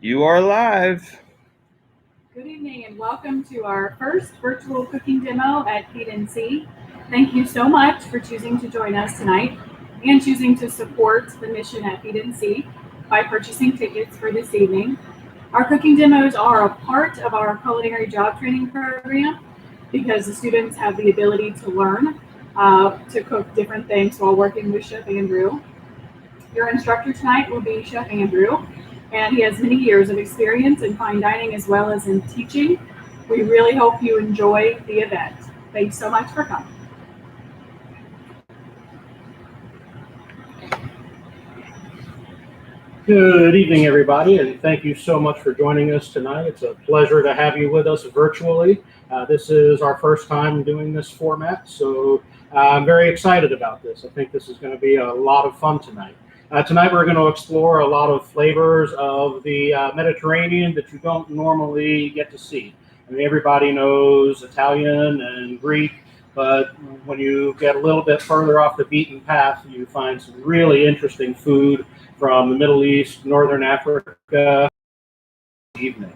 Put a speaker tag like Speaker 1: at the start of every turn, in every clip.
Speaker 1: You are live.
Speaker 2: Good evening and welcome to our first virtual cooking demo at Feed and See. Thank you so much for choosing to join us tonight and choosing to support the mission at Feed and See by purchasing tickets for this evening. Our cooking demos are a part of our culinary job training program because the students have the ability to learn to cook different things while working with Chef Andrew. Your instructor tonight will be Chef Andrew, and he has many years of experience in fine dining as well as in teaching. We really hope you enjoy the event. Thanks so much for coming.
Speaker 3: Good evening, everybody, and thank you so much for joining us tonight. It's a pleasure to have you with us virtually. This is our first time doing this format, so I'm very excited about this. I think this is going to be a lot of fun tonight. Tonight we're going to explore a lot of flavors of the Mediterranean that you don't normally get to see. I mean, everybody knows Italian and Greek, but when you get a little bit further off the beaten path, you find some really interesting food from the Middle East, Northern Africa. Evening.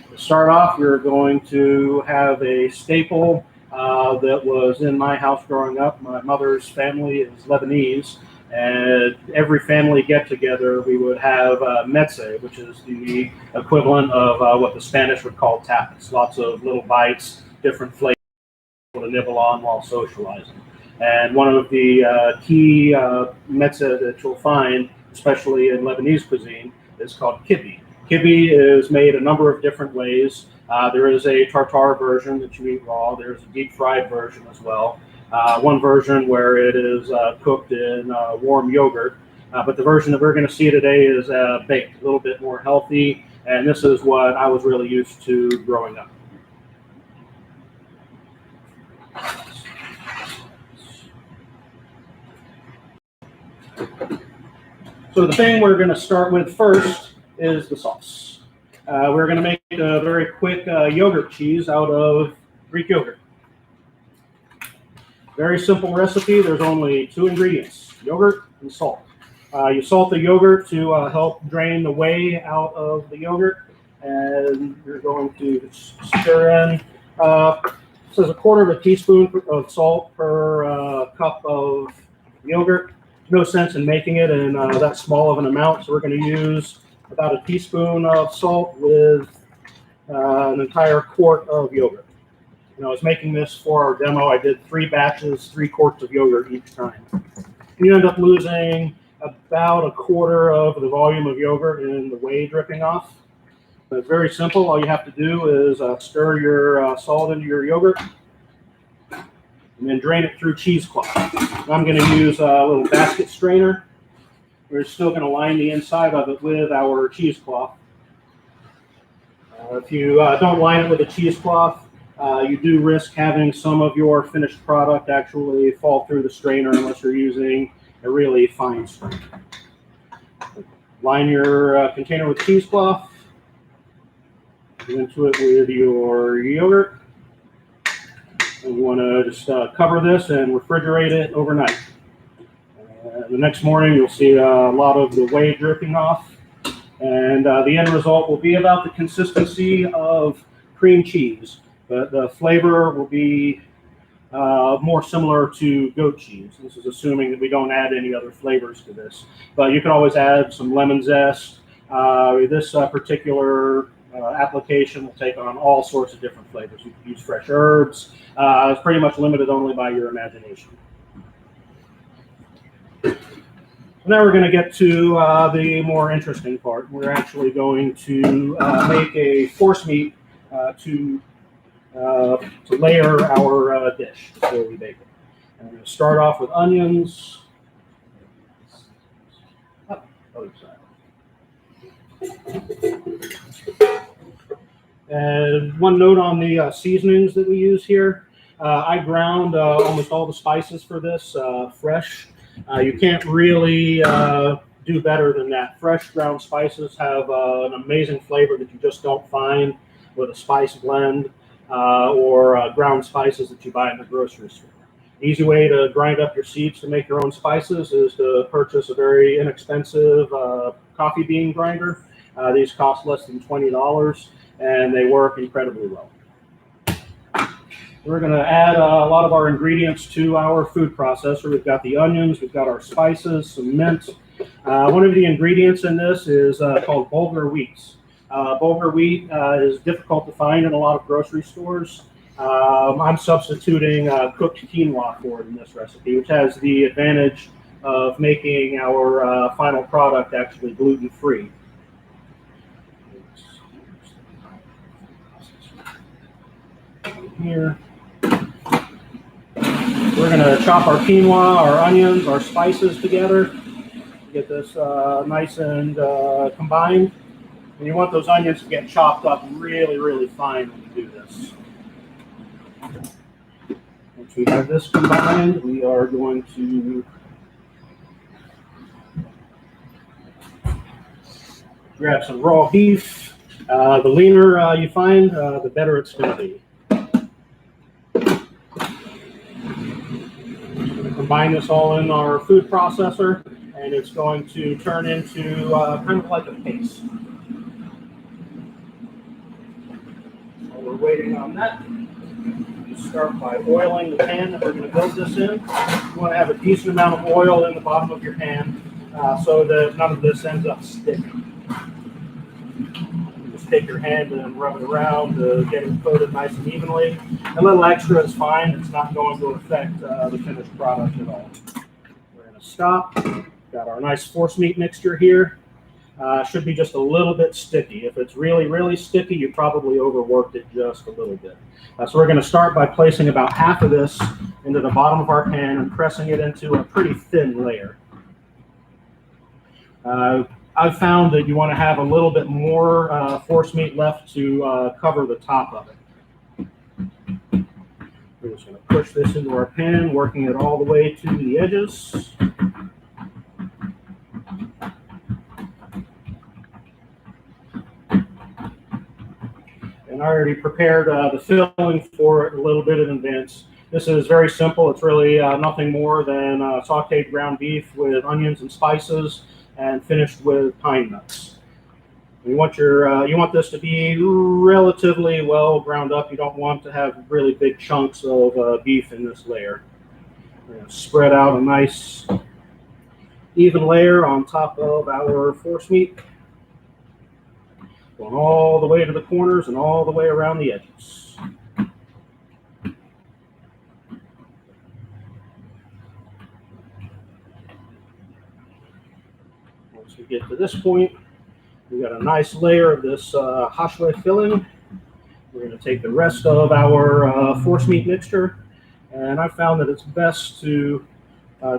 Speaker 3: To start off, we're going to have a staple that was in my house growing up. My mother's family is Lebanese, and every family get-together, we would have meze, which is the equivalent of what the Spanish would call tapas. Lots of little bites, different flavors to nibble on while socializing. And one of the key meze that you'll find, especially in Lebanese cuisine, is called kibbeh. Kibbeh is made a number of different ways. There is a tartare version that you eat raw. There's a deep fried version as well. One version where it is cooked in warm yogurt. But the version that we're going to see today is baked, a little bit more healthy. And this is what I was really used to growing up. So the thing we're going to start with first is the sauce. We're going to make a very quick yogurt cheese out of Greek yogurt. Very simple recipe. There's only 2 ingredients, yogurt and salt. You salt the yogurt to help drain the whey out of the yogurt, and you're going to stir in, says a quarter of a teaspoon of salt per cup of yogurt. No sense in making it in that small of an amount, so we're going to use about a teaspoon of salt with an entire quart of yogurt. When I was making this for our demo, I did 3 batches, 3 quarts of yogurt each time. You end up losing about a quarter of the volume of yogurt in the whey dripping off. But it's very simple. All you have to do is stir your salt into your yogurt and then drain it through cheesecloth. I'm going to use a little basket strainer. We're still going to line the inside of it with our cheesecloth. If you don't line it with a cheesecloth, you do risk having some of your finished product actually fall through the strainer unless you're using a really fine strainer. Line your container with cheesecloth. Get into it with your yogurt. And you want to just cover this and refrigerate it overnight. The next morning, you'll see a lot of the whey dripping off. And the end result will be about the consistency of cream cheese. But the flavor will be more similar to goat cheese. This is assuming that we don't add any other flavors to this. But you can always add some lemon zest. This particular application will take on all sorts of different flavors. You can use fresh herbs. It's pretty much limited only by your imagination. Now we're going to get to the more interesting part. We're actually going to make a force meat to layer our dish before we bake it. And we're going to start off with onions. And one note on the seasonings that we use here. I ground almost all the spices for this fresh. You can't really do better than that. Fresh ground spices have an amazing flavor that you just don't find with a spice blend or ground spices that you buy in the grocery store. Easy way to grind up your seeds to make your own spices is to purchase a very inexpensive coffee bean grinder. These cost less than $20, and they work incredibly well. We're going to add a lot of our ingredients to our food processor. We've got the onions, we've got our spices, some mint. One of the ingredients in this is called bulgur wheat. Bulgur wheat is difficult to find in a lot of grocery stores. I'm substituting cooked quinoa for it in this recipe, which has the advantage of making our final product actually gluten-free. Here. We're going to chop our quinoa, our onions, our spices together. Get this nice and combined. And you want those onions to get chopped up really, really fine when you do this. Once we have this combined, we are going to grab some raw beef. The leaner you find, the better it's going to be. Combine this all in our food processor, and it's going to turn into kind of like a paste. While we're waiting on that, we start by oiling the pan that we're going to build this in. You want to have a decent amount of oil in the bottom of your pan so that none of this ends up sticking. Just take your hand and rub it around to get it coated nice and evenly. A little extra is fine. It's not going to affect the finished product at all. We're going to stop. Got our nice force meat mixture here. Should be just a little bit sticky. If it's really, really sticky, you probably overworked it just a little bit. So we're going to start by placing about half of this into the bottom of our pan and pressing it into a pretty thin layer. I've found that you want to have a little bit more force meat left to cover the top of it. We're just going to push this into our pan, working it all the way to the edges. And I already prepared the filling for it a little bit in advance. This is very simple. It's really nothing more than sauteed ground beef with onions and spices, and finished with pine nuts. You want this to be relatively well ground up. You don't want to have really big chunks of beef in this layer. We're going to spread out a nice even layer on top of our force meat, going all the way to the corners and all the way around the edges. Once we get to this point, we've got a nice layer of this hashwe filling. We're going to take the rest of our force meat mixture, and I found that it's best to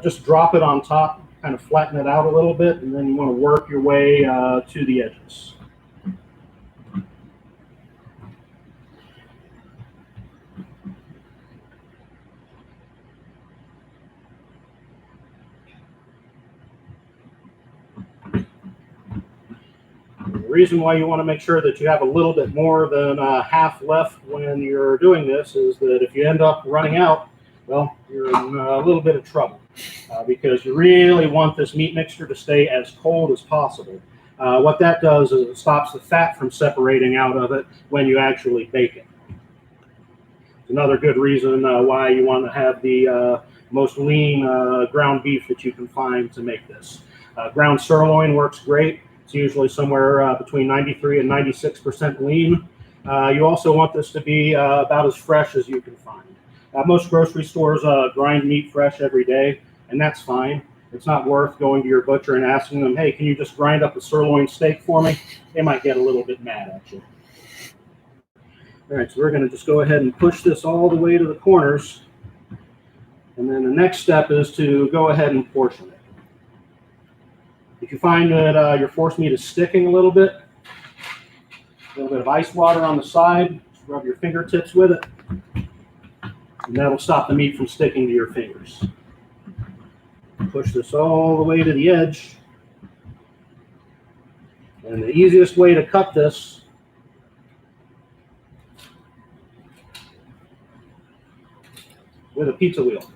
Speaker 3: just drop it on top, kind of flatten it out a little bit, and then you want to work your way to the edges. The reason why you want to make sure that you have a little bit more than half left when you're doing this is that if you end up running out, well, you're in a little bit of trouble because you really want this meat mixture to stay as cold as possible. What that does is it stops the fat from separating out of it when you actually bake it. It's another good reason why you want to have the most lean ground beef that you can find to make this. Ground sirloin works great. It's usually somewhere between 93 and 96% lean. You also want this to be about as fresh as you can find. Most grocery stores grind meat fresh every day, and that's fine. It's not worth going to your butcher and asking them, hey, can you just grind up a sirloin steak for me? They might get a little bit mad at you. All right, so we're going to just go ahead and push this all the way to the corners. And then the next step is to go ahead and portion it. If you find that your force meat is sticking a little bit of ice water on the side, just rub your fingertips with it, and that'll stop the meat from sticking to your fingers. Push this all the way to the edge. And the easiest way to cut this with a pizza wheel.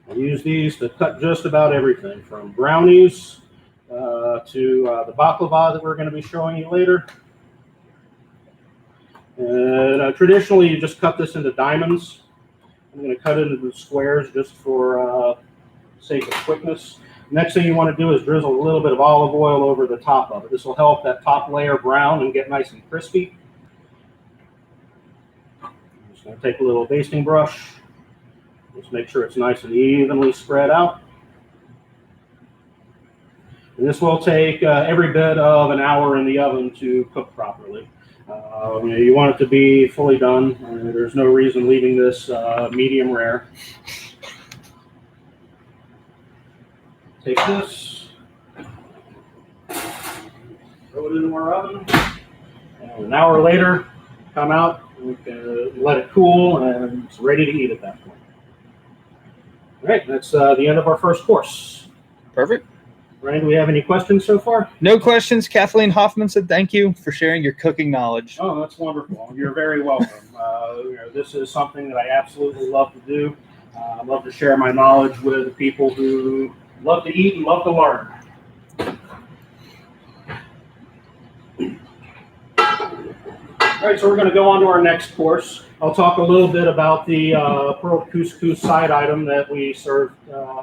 Speaker 3: I use these to cut just about everything from brownies to the baklava that we're going to be showing you later. And traditionally, you just cut this into diamonds. I'm going to cut it into squares just for sake of quickness. Next thing you want to do is drizzle a little bit of olive oil over the top of it. This will help that top layer brown and get nice and crispy. I'm just going to take a little basting brush. Just make sure it's nice and evenly spread out. And this will take every bit of an hour in the oven to cook properly. You want it to be fully done. There's no reason leaving this medium rare. Take this, throw it into our oven, and an hour later, come out, we can let it cool, and it's ready to eat at that point. All right, that's the end of our first course.
Speaker 1: Perfect.
Speaker 3: Ryan, do we have any questions so far?
Speaker 1: No questions. Kathleen Hoffman said thank you for sharing your cooking knowledge.
Speaker 3: Oh, that's wonderful. You're very welcome. This is something that I absolutely love to do. I love to share my knowledge with people who love to eat and love to learn. All right, so we're going to go on to our next course. I'll talk a little bit about the pearl couscous side item that we served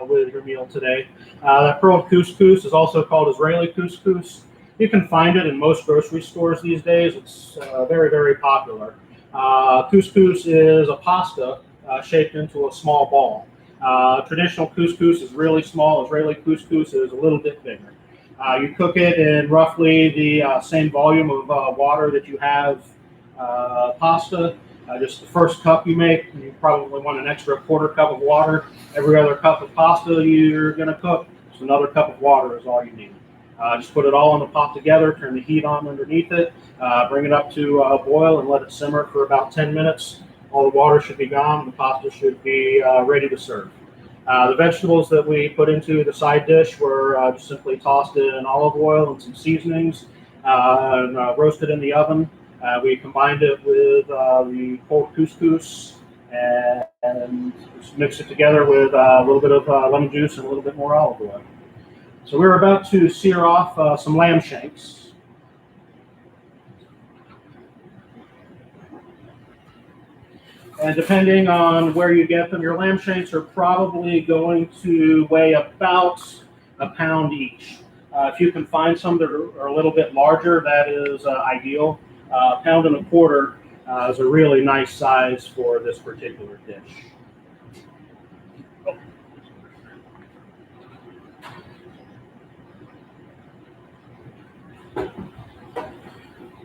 Speaker 3: with your meal today. That pearl couscous is also called Israeli couscous. You can find it in most grocery stores these days. It's very, very popular. Couscous is a pasta shaped into a small ball. Traditional couscous is really small. Israeli couscous is a little bit bigger. You cook it in roughly the same volume of water that you have pasta. Just the first cup you make, you probably want an extra quarter cup of water. Every other cup of pasta you're going to cook, just another cup of water is all you need. Just put it all in the pot together, turn the heat on underneath it, bring it up to boil and let it simmer for about 10 minutes. All the water should be gone. The pasta should be ready to serve. The vegetables that we put into the side dish were just simply tossed in olive oil and some seasonings and roasted in the oven. We combined it with the whole couscous and just mixed it together with a little bit of lemon juice and a little bit more olive oil. So we're about to sear off some lamb shanks. And depending on where you get them, your lamb shanks are probably going to weigh about a pound each. If you can find some that are a little bit larger, that is ideal. Pound and a quarter is a really nice size for this particular dish.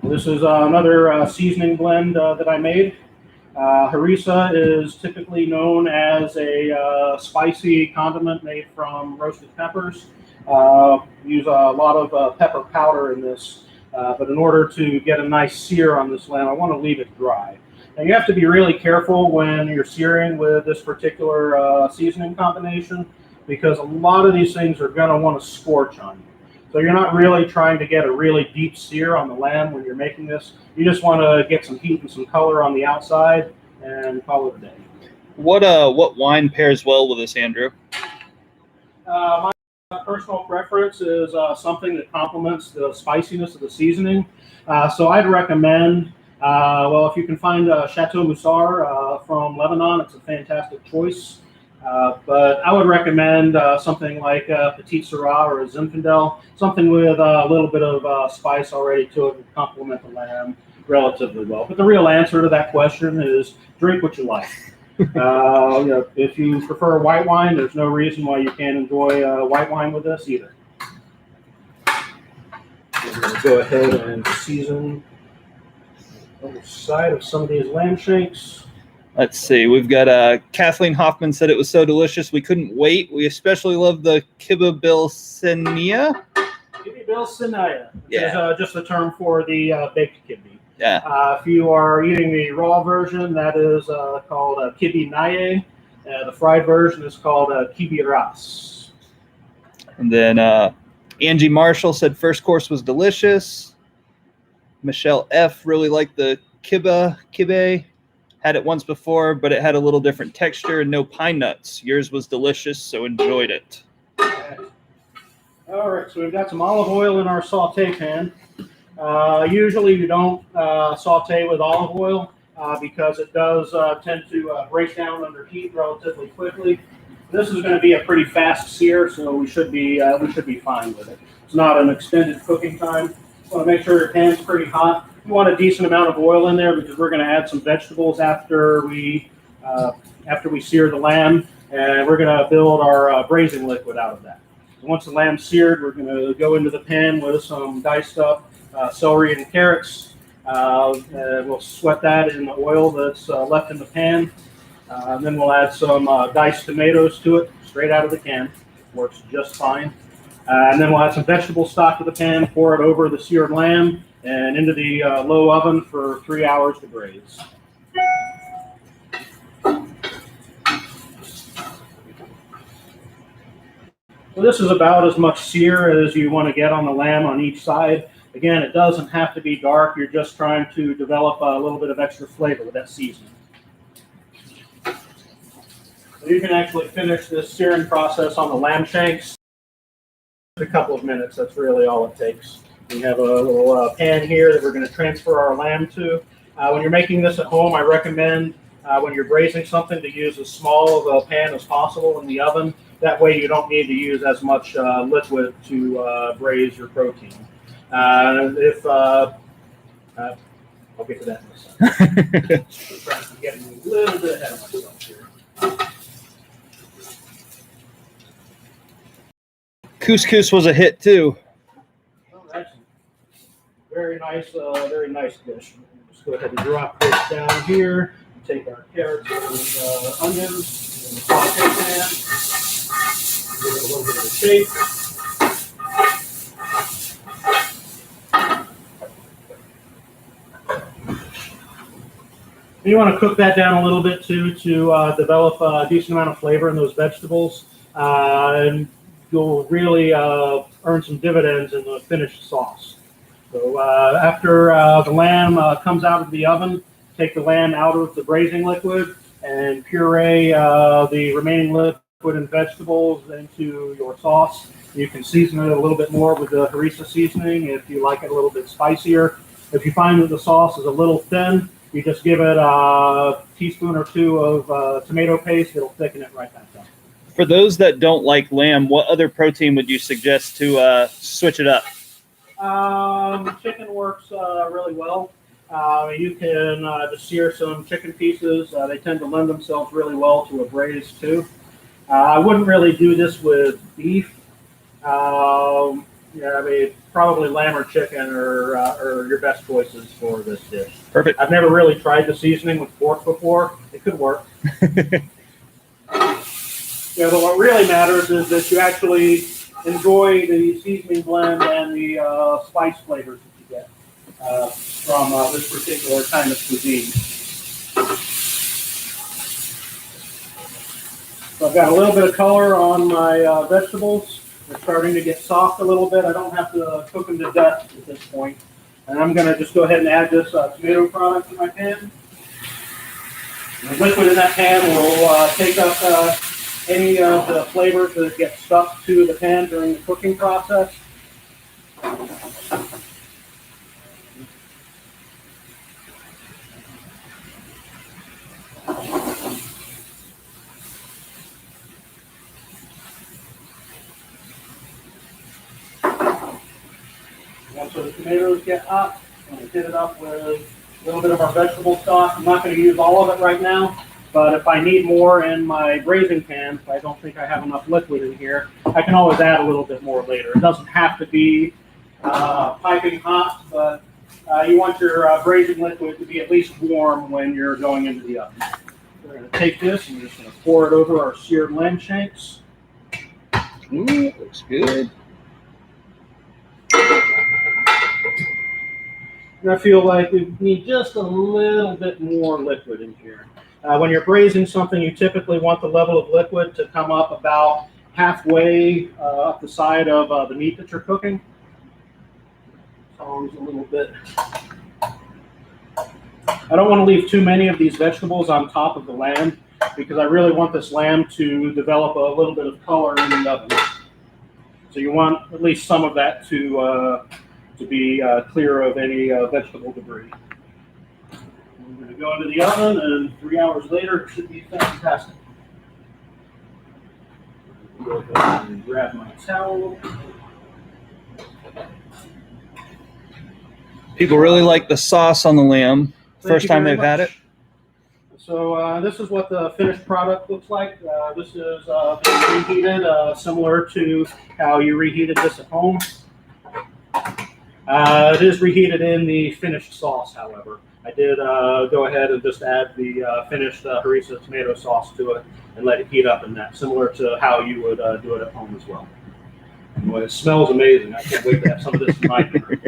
Speaker 3: This is another seasoning blend that I made. Harissa is typically known as a spicy condiment made from roasted peppers. Use a lot of pepper powder in this, but in order to get a nice sear on this lamb, I want to leave it dry. Now you have to be really careful when you're searing with this particular seasoning combination, because a lot of these things are going to want to scorch on you. So you're not really trying to get a really deep sear on the lamb when you're making this. You just want to get some heat and some color on the outside and call it a day.
Speaker 1: What wine pairs well with this, Andrew?
Speaker 3: My personal preference is something that complements the spiciness of the seasoning. So I'd recommend, if you can find Chateau Moussard from Lebanon, it's a fantastic choice. But I would recommend something like Petit Syrah or a Zinfandel, something with a little bit of spice already to it to complement the lamb relatively well. But the real answer to that question is drink what you like. If you prefer white wine, there's no reason why you can't enjoy white wine with this either. I'm going to go ahead and season the side of some of these lamb shanks.
Speaker 1: Let's see. We've got Kathleen Hoffman said it was so delicious we couldn't wait. We especially love the kibbeh bilsenia.
Speaker 3: Kibbeh bilsenia.
Speaker 1: Yeah.
Speaker 3: Is just the term for the baked kibbeh.
Speaker 1: Yeah.
Speaker 3: If you are eating the raw version, that is called kibbeh naye. The fried version is called kibbeh ras.
Speaker 1: And then Angie Marshall said first course was delicious. Michelle F. really liked the kibbeh. Had it once before, but it had a little different texture and no pine nuts. Yours was delicious, so enjoyed it.
Speaker 3: All right, so we've got some olive oil in our saute pan. Usually you don't saute with olive oil because it does tend to break down under heat relatively quickly. This is going to be a pretty fast sear, so we should be fine with it. It's not an extended cooking time. You want to make sure your pan's pretty hot. You want a decent amount of oil in there because we're going to add some vegetables after we sear the lamb, and we're going to build our braising liquid out of that. So once the lamb's seared, we're going to go into the pan with some diced up celery and carrots. And we'll sweat that in the oil that's left in the pan. Then we'll add some diced tomatoes to it, straight out of the can. Works just fine. And then we'll add some vegetable stock to the pan, pour it over the seared lamb, and into the low oven for 3 hours to braise. So this is about as much sear as you want to get on the lamb on each side. Again, it doesn't have to be dark. You're just trying to develop a little bit of extra flavor with that seasoning. So you can actually finish this searing process on the lamb shanks in a couple of minutes. That's really all it takes. We have a little pan here that we're going to transfer our lamb to. When you're making this at home, I recommend when you're braising something to use as small of a pan as possible in the oven. That way you don't need to use as much liquid to braise your protein. I'll get to that in a second. I'm trying to get a little bit ahead of myself here.
Speaker 1: Couscous was a hit too.
Speaker 3: Oh, that's very nice dish. Just go ahead and drop this down here. Take our carrots and onions in the saute pan. Give it a little bit of a shake. You want to cook that down a little bit too to develop a decent amount of flavor in those vegetables, and you'll really earn some dividends in the finished sauce. So after the lamb comes out of the oven, take the lamb out of the braising liquid and puree the remaining liquid and vegetables into your sauce. You can season it a little bit more with the harissa seasoning if you like it a little bit spicier. If you find that the sauce is a little thin, you just give it a teaspoon or two of tomato paste. It'll thicken it right back up.
Speaker 1: For those that don't like lamb, what other protein would you suggest to switch it up?
Speaker 3: Chicken works really well. You can just sear some chicken pieces. They tend to lend themselves really well to a braise too. I wouldn't really do this with beef. Probably lamb or chicken are your best choices for this dish.
Speaker 1: Perfect.
Speaker 3: I've never really tried the seasoning with pork before. It could work. But what really matters is that you actually enjoy the seasoning blend and the spice flavors that you get from this particular kind of cuisine. So I've got a little bit of color on my vegetables. They're starting to get soft a little bit. I don't have to cook them to death at this point. And I'm going to just go ahead and add this tomato product to my pan. The liquid in that pan will take up any of the flavors that get stuck to the pan during the cooking process. Once the tomatoes get hot, I'm going to hit it up with a little bit of our vegetable stock. I'm not going to use all of it right now, but if I need more in my braising pan, if I don't think I have enough liquid in here, I can always add a little bit more later. It doesn't have to be piping hot, but you want your braising liquid to be at least warm when you're going into the oven. We're going to take this and we're just going to pour it over our seared lamb shanks.
Speaker 1: Ooh, looks good.
Speaker 3: And I feel like we need just a little bit more liquid in here. When you're braising something, you typically want the level of liquid to come up about halfway up the side of the meat that you're cooking. It's always a little bit. I don't want to leave too many of these vegetables on top of the lamb because I really want this lamb to develop a little bit of color in the oven. So you want at least some of that to be clear of any vegetable debris. We're going to go into the oven, and 3 hours later, it should be fantastic. Go ahead and grab my towel.
Speaker 1: People really like the sauce on the lamb. First time they've had it.
Speaker 3: So this is what the finished product looks like. This is being reheated, similar to how you reheated this at home. It is reheated in the finished sauce, however. I did go ahead and just add the finished harissa tomato sauce to it and let it heat up in that, similar to how you would do it at home as well. Boy, it smells amazing. I can't wait to have some of this in my dinner.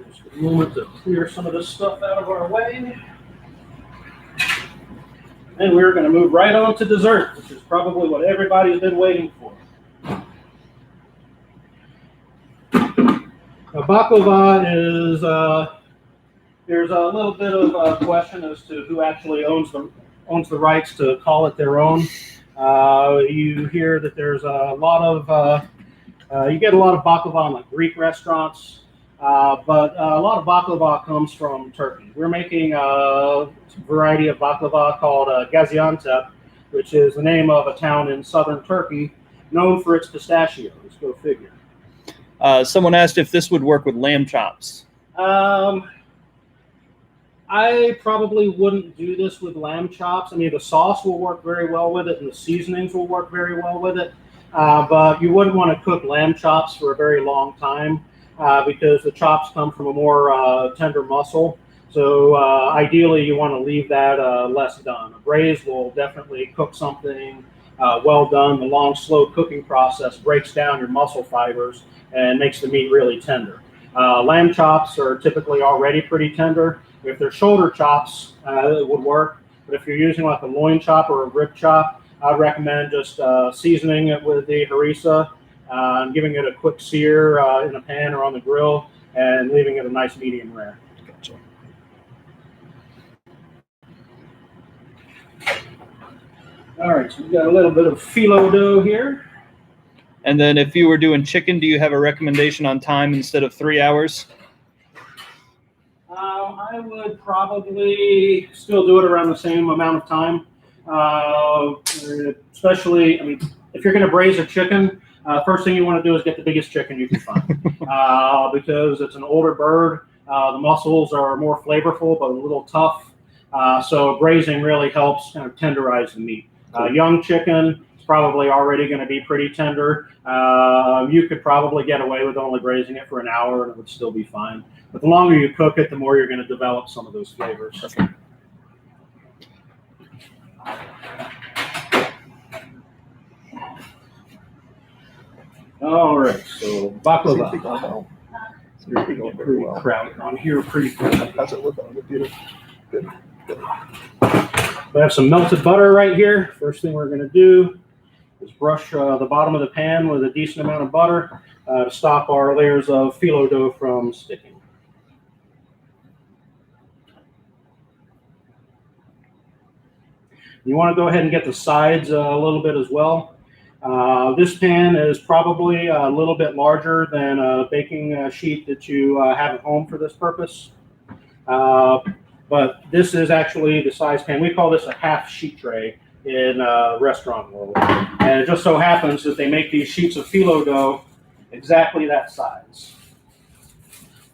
Speaker 3: Just a moment to clear some of this stuff out of our way. And we're going to move right on to dessert, which is probably what everybody's been waiting for. Now, baklava is, there's a little bit of a question as to who actually owns the rights to call it their own. You hear that there's a lot of, you get a lot of baklava in like Greek restaurants, but a lot of baklava comes from Turkey. We're making a variety of baklava called Gaziantep, which is the name of a town in southern Turkey known for its pistachios. Go figure.
Speaker 1: Someone asked if this would work with lamb chops.
Speaker 3: I probably wouldn't do this with lamb chops. I mean, the sauce will work very well with it, and the seasonings will work very well with it. But you wouldn't want to cook lamb chops for a very long time because the chops come from a more tender muscle. So ideally, you want to leave that less done. A braise will definitely cook something well done. The long, slow cooking process breaks down your muscle fibers and makes the meat really tender. Lamb chops are typically already pretty tender. If they're shoulder chops, it would work. But if you're using like a loin chop or a rib chop, I'd recommend just seasoning it with the harissa and giving it a quick sear in a pan or on the grill and leaving it a nice medium rare.
Speaker 1: Gotcha.
Speaker 3: All right, so we've got a little bit of phyllo dough here.
Speaker 1: And then if you were doing chicken, do you have a recommendation on time instead of 3 hours?
Speaker 3: I would probably still do it around the same amount of time. Especially, I mean, if you're going to braise a chicken, first thing you want to do is get the biggest chicken you can find because it's an older bird. The muscles are more flavorful but a little tough. So braising really helps kind of tenderize the meat. Young chicken is probably already going to be pretty tender. You could probably get away with only braising it for an hour and it would still be fine. But the longer you cook it, the more you're going to develop some of those flavors. All right, so baklava. Pretty crowded on here, pretty good.
Speaker 1: How's it look on the computer? Good.
Speaker 3: We have some melted butter right here. First thing we're going to do is brush the bottom of the pan with a decent amount of butter to stop our layers of phyllo dough from sticking. You want to go ahead and get the sides a little bit as well. This pan is probably a little bit larger than a baking sheet that you have at home for this purpose. But this is actually the size pan. We call this a half sheet tray in restaurant world. And it just so happens that they make these sheets of phyllo dough exactly that size.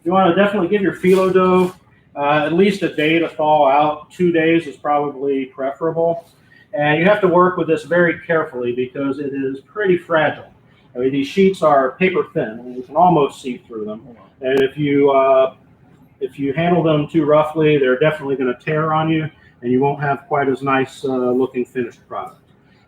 Speaker 3: You want to definitely give your phyllo dough at least a day to thaw out. 2 days is probably preferable. And you have to work with this very carefully because it is pretty fragile. I mean, these sheets are paper thin, and you can almost see through them. And if you handle them too roughly, they're definitely going to tear on you, and you won't have quite as nice looking finished product.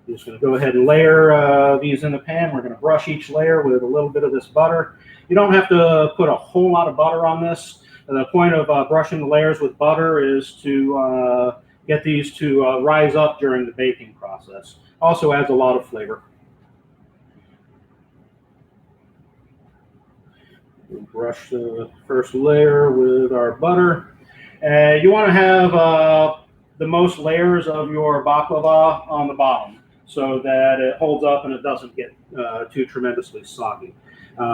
Speaker 3: I'm just going to go ahead and layer these in the pan. We're going to brush each layer with a little bit of this butter. You don't have to put a whole lot of butter on this. The point of brushing the layers with butter is to get these to rise up during the baking process. Also adds a lot of flavor. We'll brush the first layer with our butter. You want to have the most layers of your baklava on the bottom so that it holds up and it doesn't get too tremendously soggy.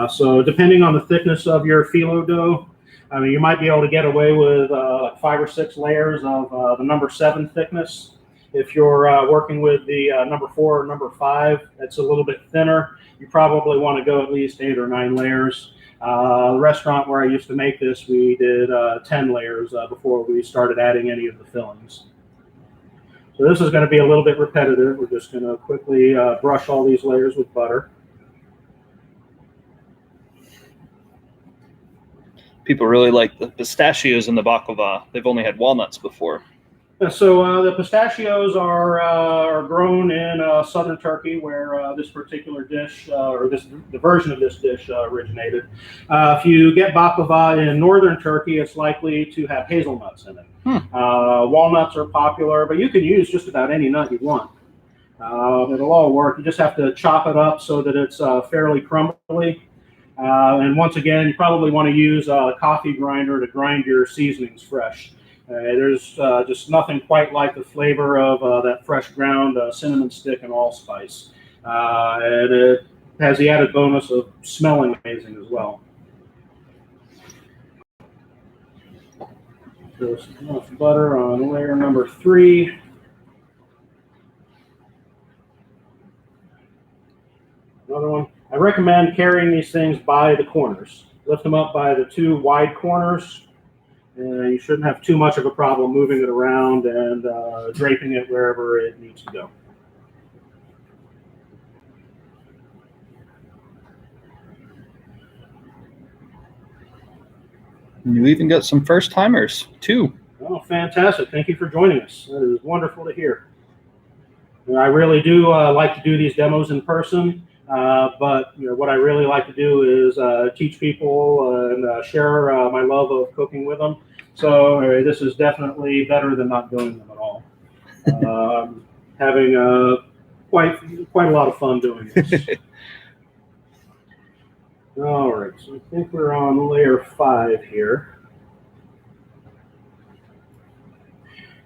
Speaker 3: So depending on the thickness of your phyllo dough, I mean, you might be able to get away with like 5 or 6 layers of the number 7 thickness. If you're working with the number 4 or number 5, it's a little bit thinner. You probably want to go at least 8 or 9 layers. The restaurant where I used to make this, we did 10 layers before we started adding any of the fillings. So this is going to be a little bit repetitive. We're just going to quickly brush all these layers with butter.
Speaker 1: People really like the pistachios in the baklava. They've only had walnuts before.
Speaker 3: So the pistachios are grown in southern Turkey, where this particular dish, the version of this dish originated. If you get baklava in northern Turkey, it's likely to have hazelnuts in it. Walnuts are popular, but you can use just about any nut you want. It'll all work. You just have to chop it up so that it's fairly crumbly. And once again, you probably want to use a coffee grinder to grind your seasonings fresh. There's just nothing quite like the flavor of that fresh ground cinnamon stick and allspice. And it has the added bonus of smelling amazing as well. So enough butter on layer number 3. Another one. I recommend carrying these things by the corners. Lift them up by the 2 wide corners. You shouldn't have too much of a problem moving it around and draping it wherever it needs to go.
Speaker 1: You even got some first timers too.
Speaker 3: Oh, fantastic. Thank you for joining us. That is wonderful to hear. And I really do like to do these demos in person, but what I really like to do is teach people and share my love of cooking with them. So this is definitely better than not doing them at all. Having quite a lot of fun doing this. All right, so I think we're on layer 5 here.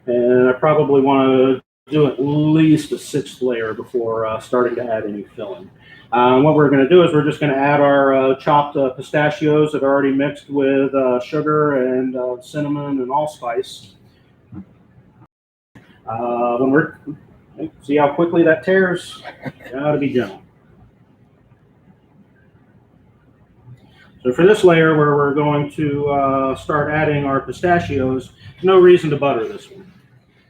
Speaker 3: And I probably want to do at least a 6th layer before starting to add any filling. What we're going to do is we're just going to add our chopped pistachios that are already mixed with sugar and cinnamon and allspice. See how quickly that tears? Gotta be gentle. So for this layer where we're going to start adding our pistachios, there's no reason to butter this one.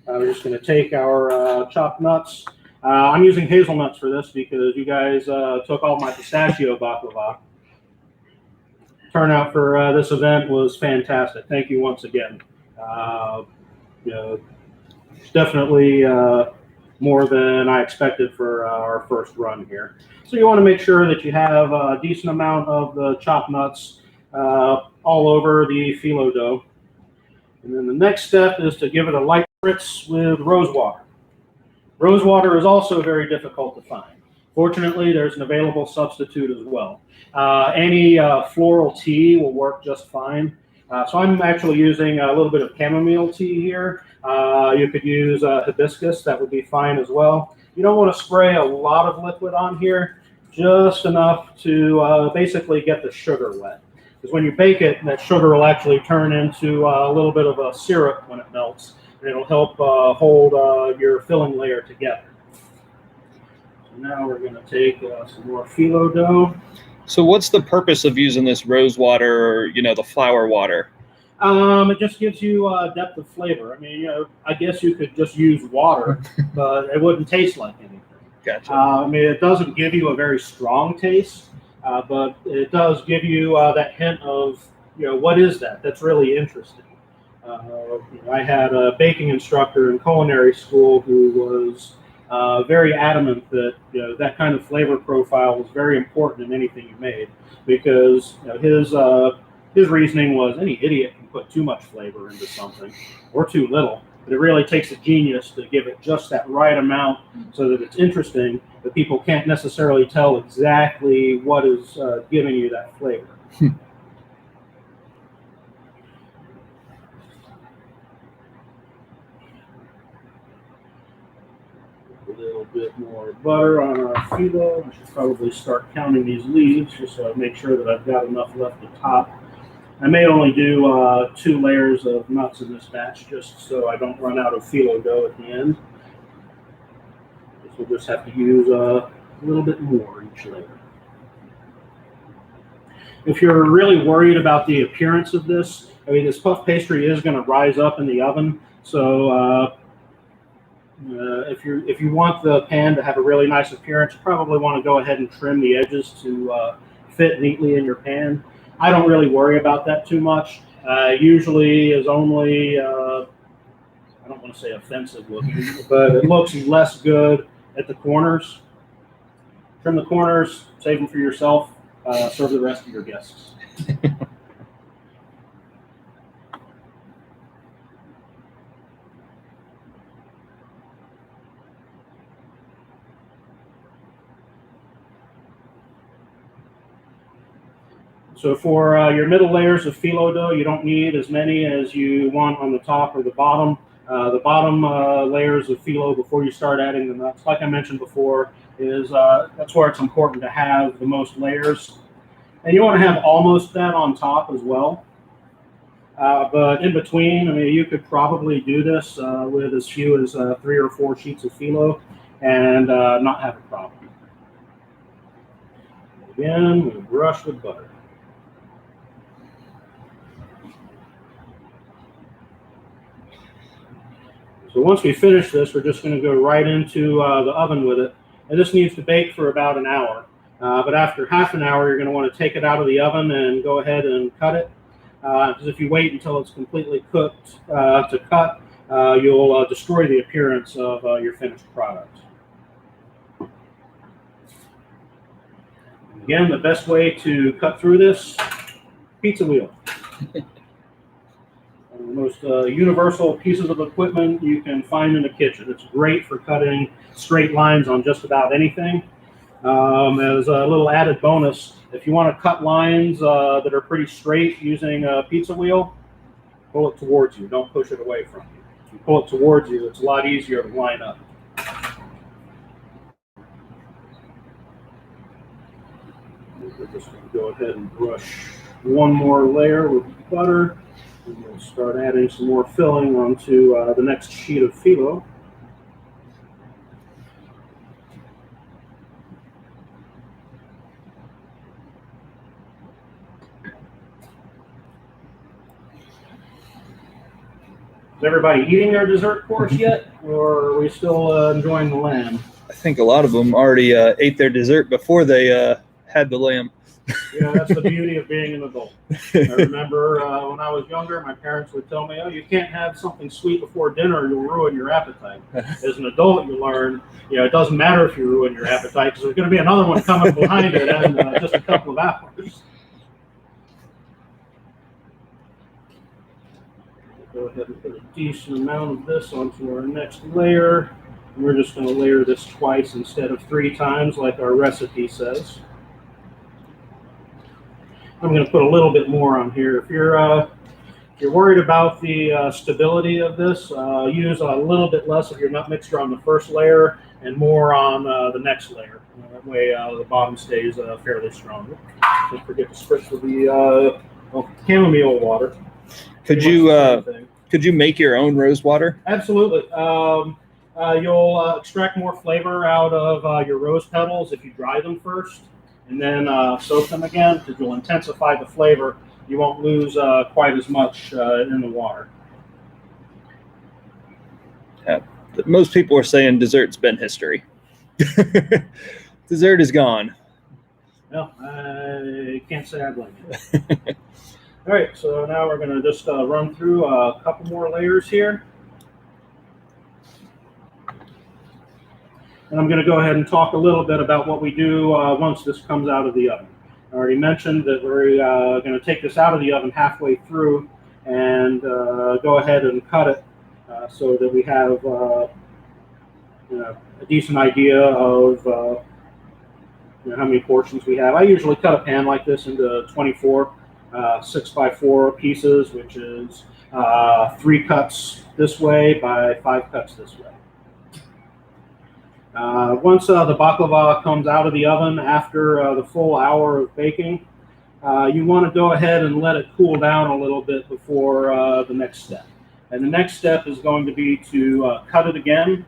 Speaker 3: We're just going to take our chopped nuts. I'm using hazelnuts for this because you guys took all my pistachio baklava. Turnout for this event was fantastic. Thank you once again. It's definitely more than I expected for our first run here. So you want to make sure that you have a decent amount of the chopped nuts all over the phyllo dough. And then the next step is to give it a light spritz with rose water. Rose water is also very difficult to find. Fortunately, there's an available substitute as well. Any floral tea will work just fine. So I'm actually using a little bit of chamomile tea here. You could use hibiscus, that would be fine as well. You don't want to spray a lot of liquid on here, just enough to basically get the sugar wet. Because when you bake it, that sugar will actually turn into a little bit of a syrup when it melts. And it'll help hold your filling layer together. So now we're going to take some more phyllo dough.
Speaker 1: So what's the purpose of using this rose water or, the flower water?
Speaker 3: It just gives you depth of flavor. I mean, I guess you could just use water, but it wouldn't taste like anything.
Speaker 1: Gotcha.
Speaker 3: I mean, it doesn't give you a very strong taste, but it does give you that hint of, what is that? That's really interesting. I had a baking instructor in culinary school who was very adamant that that kind of flavor profile was very important in anything you made, because his reasoning was any idiot can put too much flavor into something or too little, but it really takes a genius to give it just that right amount so that it's interesting, but people can't necessarily tell exactly what is giving you that flavor. bit more butter on our phyllo. I should probably start counting these leaves just so I make sure that I've got enough left to top. I may only do 2 layers of nuts in this batch just so I don't run out of phyllo dough at the end. So we'll just have to use a little bit more each layer. If you're really worried about the appearance of this, I mean, this puff pastry is going to rise up in the oven, so if you want the pan to have a really nice appearance, you probably want to go ahead and trim the edges to fit neatly in your pan. I don't really worry about that too much. Usually is only, I don't want to say offensive looking, but it looks less good at the corners. Trim the corners, save them for yourself, serve the rest of your guests. So for your middle layers of phyllo dough, you don't need as many as you want on the top or the bottom. The bottom layers of phyllo before you start adding the nuts, like I mentioned before, is that's where it's important to have the most layers. And you want to have almost that on top as well. But in between, I mean, you could probably do this with as few as 3 or 4 sheets of phyllo and not have a problem. Again, we brush with butter. So once we finish this, we're just going to go right into the oven with it. And this needs to bake for about an hour. But after half an hour, you're going to want to take it out of the oven and go ahead and cut it. Because if you wait until it's completely cooked to cut, you'll destroy the appearance of your finished product. Again, the best way to cut through this, pizza wheel. The most universal pieces of equipment you can find in the kitchen. It's great for cutting straight lines on just about anything. As a little added bonus, if you want to cut lines that are pretty straight using a pizza wheel, pull it towards you. Don't push it away from you. If you pull it towards you, it's a lot easier to line up. We're just going to go ahead and brush one more layer with butter. And we'll start adding some more filling onto the next sheet of phyllo. Is everybody eating their dessert course yet, or are we still enjoying the lamb?
Speaker 1: I think a lot of them already ate their dessert before they had the lamb.
Speaker 3: Yeah, that's the beauty of being an adult. I remember when I was younger, my parents would tell me, "Oh, you can't have something sweet before dinner; you'll ruin your appetite." As an adult, you learn, it doesn't matter if you ruin your appetite because there's going to be another one coming behind it in just a couple of hours. Go ahead and put a decent amount of this onto our next layer. And we're just going to layer this twice instead of 3 times, like our recipe says. I'm going to put a little bit more on here. If you're worried about the stability of this, use a little bit less of your nut mixture on the first layer and more on the next layer. That way the bottom stays fairly strong. Don't forget to spritz with the chamomile water.
Speaker 1: Could you make your own rose water?
Speaker 3: Absolutely. You'll extract more flavor out of your rose petals if you dry them first and then soak them again, because you'll intensify the flavor. You won't lose quite as much in the water.
Speaker 1: Yeah. Most people are saying dessert's been history. Dessert is gone.
Speaker 3: Well, I can't say I blame you. All right, so now we're going to just run through a couple more layers here. And I'm going to go ahead and talk a little bit about what we do once this comes out of the oven. I already mentioned that we're going to take this out of the oven halfway through and go ahead and cut it so that we have a decent idea of how many portions we have. I usually cut a pan like this into 24 6x4 pieces, which is 3 cuts this way by 5 cuts this way. Once the baklava comes out of the oven after the full hour of baking, you want to go ahead and let it cool down a little bit before the next step. And the next step is going to be to cut it again,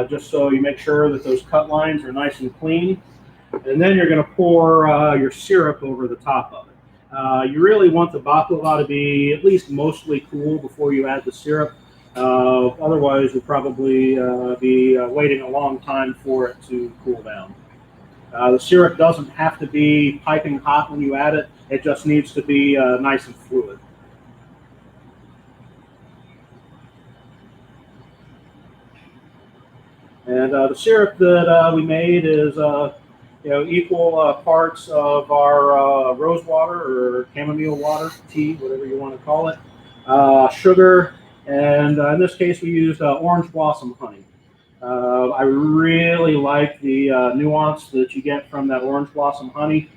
Speaker 3: just so you make sure that those cut lines are nice and clean. And then you're going to pour your syrup over the top of it. You really want the baklava to be at least mostly cool before you add the syrup. Otherwise, you'll probably be waiting a long time for it to cool down. The syrup doesn't have to be piping hot when you add it. It just needs to be nice and fluid. And the syrup that we made is equal parts of our rose water or chamomile water, tea, whatever you want to call it, sugar, and in this case we used orange blossom honey. I really like the nuance that you get from that orange blossom honey.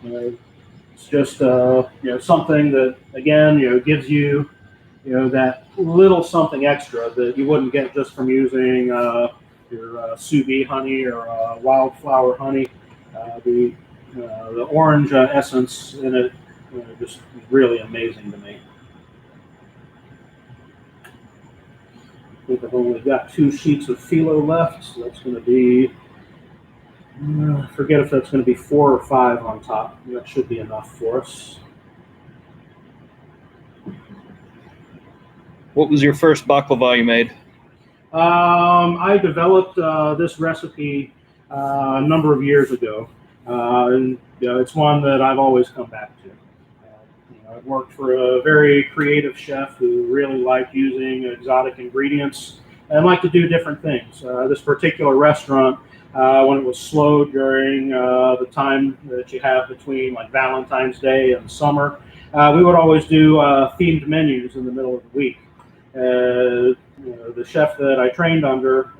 Speaker 3: It's just something that again gives you that little something extra that you wouldn't get just from using your sous vide honey or wildflower honey. The orange essence in it just really amazing to me. I think I've only got 2 sheets of phyllo left, so that's going to be, forget if that's going to be 4 or 5 on top. That should be enough for us.
Speaker 1: What was your first baklava you made?
Speaker 3: I developed this recipe a number of years ago, and it's one that I've always come back to. I've worked for a very creative chef who really liked using exotic ingredients and liked to do different things. This particular restaurant, when it was slow during the time that you have between like Valentine's Day and summer, we would always do themed menus in the middle of the week. The chef that I trained under,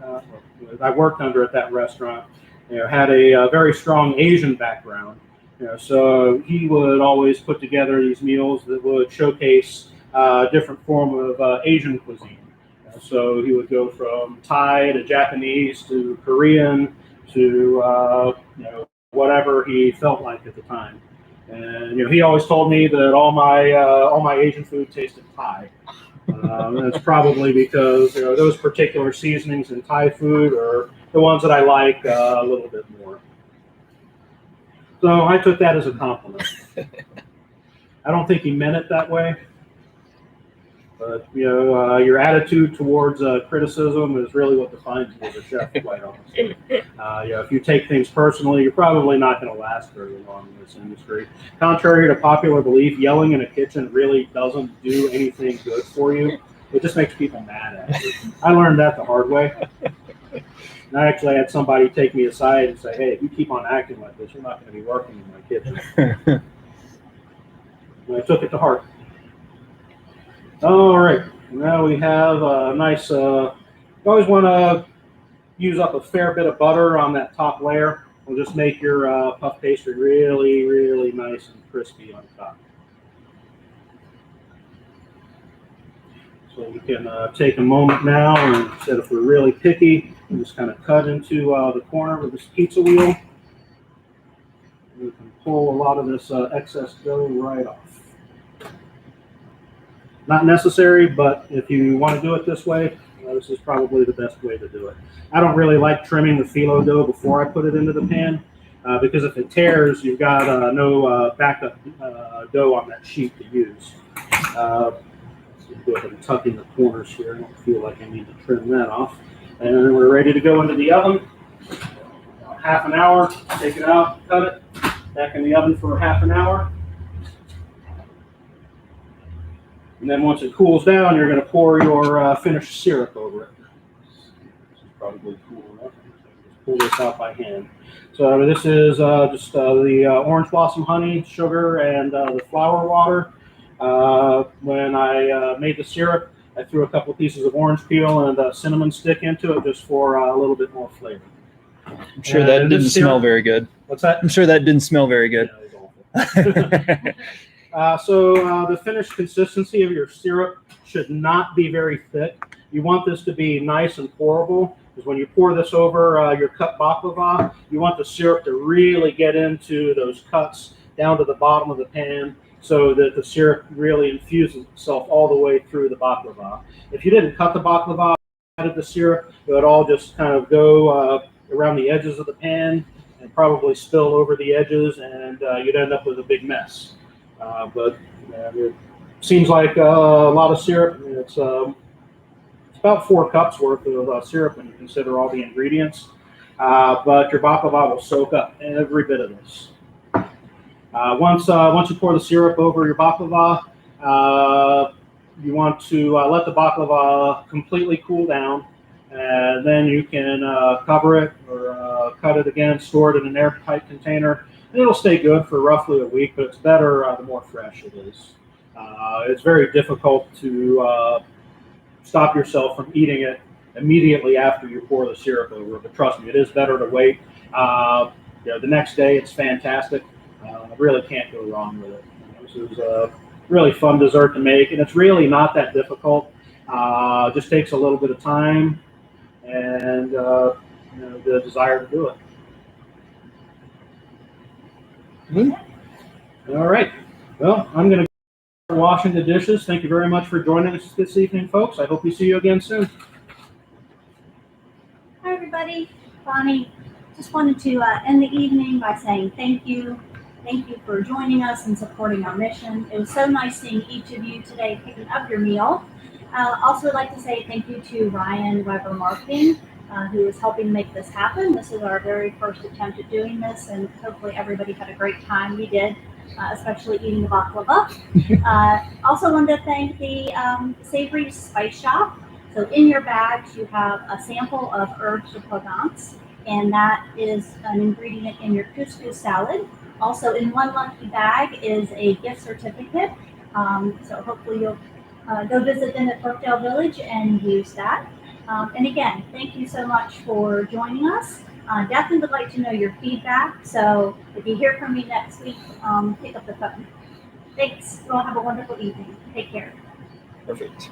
Speaker 3: I worked under at that restaurant, had a very strong Asian background. So he would always put together these meals that would showcase different form of Asian cuisine. So he would go from Thai to Japanese to Korean to whatever he felt like at the time. And he always told me that all my Asian food tasted Thai. And it's probably because those particular seasonings in Thai food are the ones that I like a little bit more. So I took that as a compliment. I don't think he meant it that way, but your attitude towards criticism is really what defines you as a chef, quite honestly. If you take things personally, you're probably not going to last very long in this industry. Contrary to popular belief, yelling in a kitchen really doesn't do anything good for you. It just makes people mad at you. I learned that the hard way. And I actually had somebody take me aside and say, "Hey, if you keep on acting like this, you're not going to be working in my kitchen." And I took it to heart. All right, now we have a nice, you always want to use up a fair bit of butter on that top layer. It'll just make your puff pastry really, really nice and crispy on top. So we can take a moment now, and instead if we're really picky, we just kind of cut into the corner with this pizza wheel. We can pull a lot of this excess dough right off. Not necessary, but if you want to do it this way, this is probably the best way to do it. I don't really like trimming the phyllo dough before I put it into the pan, because if it tears, you've got no backup dough on that sheet to use. Go ahead and tuck in the corners here. I don't feel like I need to trim that off. And then we're ready to go into the oven. Half an hour, take it out, cut it, back in the oven for half an hour. And then once it cools down, you're going to pour your finished syrup over it. This is probably cool enough. Just pull this out by hand. So this is just the orange blossom honey, sugar, and the flour water. When I made the syrup, I threw a couple of pieces of orange peel and a cinnamon stick into it just for a little bit more flavor.
Speaker 1: I'm sure that didn't smell very good.
Speaker 3: What's that?
Speaker 1: I'm sure that didn't smell very good.
Speaker 3: Yeah, it was awful. The finished consistency of your syrup should not be very thick. You want this to be nice and pourable, is when you pour this over your cut baklava, you want the syrup to really get into those cuts down to the bottom of the pan so that the syrup really infuses itself all the way through the baklava. If you didn't cut the baklava, added the syrup, it would all just kind of go around the edges of the pan and probably spill over the edges, and you'd end up with a big mess. But it seems like a lot of syrup. It's about 4 cups worth of syrup when you consider all the ingredients. But your baklava will soak up every bit of this. Once you pour the syrup over your baklava, you want to let the baklava completely cool down, and then you can cover it or cut it again, store it in an airtight container, and it'll stay good for roughly a week, but it's better the more fresh it is. It's very difficult to stop yourself from eating it immediately after you pour the syrup over, but trust me, it is better to wait. The next day, it's fantastic. Really can't go wrong with it. This is a really fun dessert to make, and it's really not that difficult. Just takes a little bit of time and the desire to do it. Mm-hmm. All right. Well, I'm going to go washing the dishes. Thank you very much for joining us this evening, folks. I hope we see you again soon.
Speaker 4: Hi, everybody. Bonnie, just wanted to end the evening by saying thank you. Thank you for joining us and supporting our mission. It was so nice seeing each of you today picking up your meal. Also would like to say thank you to Ryan Weber Marketing, who is helping make this happen. This is our very first attempt at doing this, and hopefully everybody had a great time. We did, especially eating the baklava. Also wanted to thank the Savory Spice Shop. So in your bags, you have a sample of herbes de Provence, and that is an ingredient in your couscous salad. Also in one lucky bag is a gift certificate. So hopefully you'll go visit them at Brookdale Village and use that. And again, thank you so much for joining us. Definitely would like to know your feedback. So if you hear from me next week, pick up the phone. Thanks. You all have a wonderful evening. Take care.
Speaker 1: Perfect.